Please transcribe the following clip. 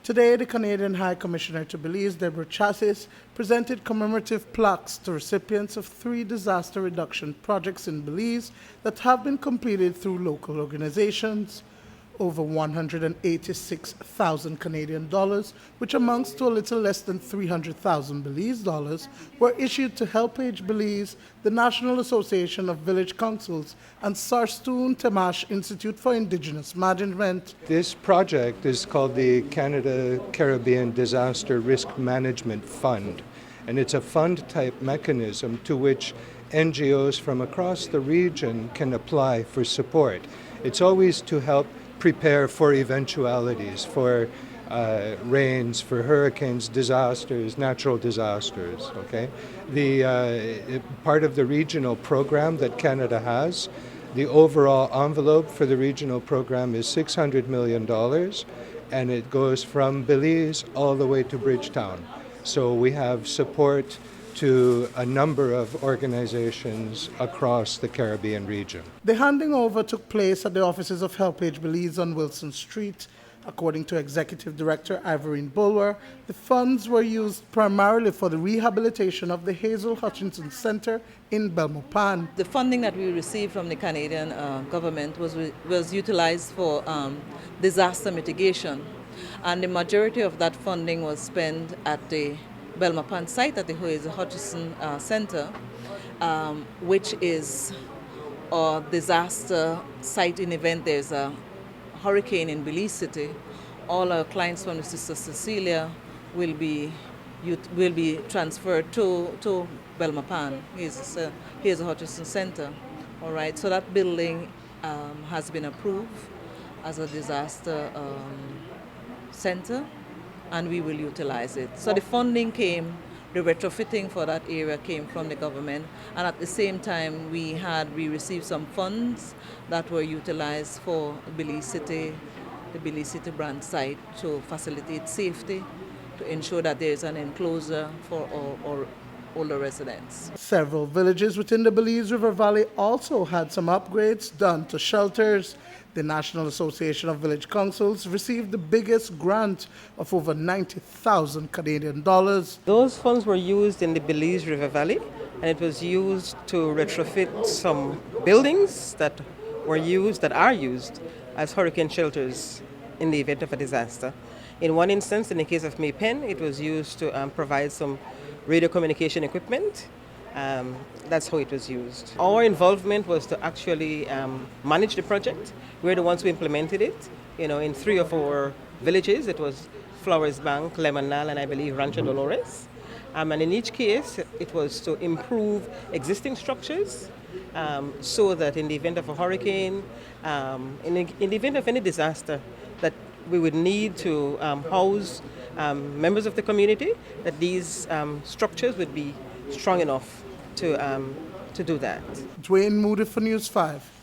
Today, the Canadian High Commissioner to Belize, Deborah Chassis, presented commemorative plaques to recipients of 3 disaster reduction projects in Belize that have been completed through local organizations. Over 186,000 Canadian dollars, which amounts to a little less than 300,000 Belize dollars, were issued to HelpAge Belize, the National Association of Village Councils, and Sarstoon Temash Institute for Indigenous Management. This project is called the Canada Caribbean Disaster Risk Management Fund, and it's a fund-type mechanism to which NGOs from across the region can apply for support. It's always to help prepare for eventualities, for rains, for hurricanes, disasters, natural disasters. Okay, the part of the regional program that Canada has, the overall envelope for the regional program is $600 million, and it goes from Belize all the way to Bridgetown. So we have support to a number of organizations across the Caribbean region. The handing over took place at the offices of HelpAge Belize on Wilson Street. According to Executive Director Ivorine Bulwer, the funds were used primarily for the rehabilitation of the Hazel Hutchinson Center in Belmopan. The funding that we received from the Canadian government was utilized for disaster mitigation, and the majority of that funding was spent at the Belmopan site at the Hazel Hutchinson Center, which is a disaster site in event there's a hurricane in Belize City. All our clients from the Sister Cecilia will be transferred to Belmopan. Hazel Hutchinson Center. All right, so that building has been approved as a disaster center, and we will utilize it. So the funding came, the retrofitting for that area came from the government, and at the same time we received some funds that were utilized for Belize City, the Belize City branch site, to facilitate safety, to ensure that there is an enclosure for all older residents. Several villages within the Belize River Valley also had some upgrades done to shelters. The National Association of Village Councils received the biggest grant of over 90,000 Canadian dollars. Those funds were used in the Belize River Valley, and it was used to retrofit some buildings that are used as hurricane shelters in the event of a disaster. In one instance, in the case of Maypen, it was used to provide some radio communication equipment. That's how it was used. Our involvement was to actually manage the project. We're the ones who implemented it. In 3 or 4 villages. It was Flowers Bank, Lemonnal, and I believe Rancho Dolores. And in each case, it was to improve existing structures so that in the event of a hurricane, in the event of any disaster, that we would need to house members of the community, that these structures would be strong enough to do that. Dwayne Moody for News 5.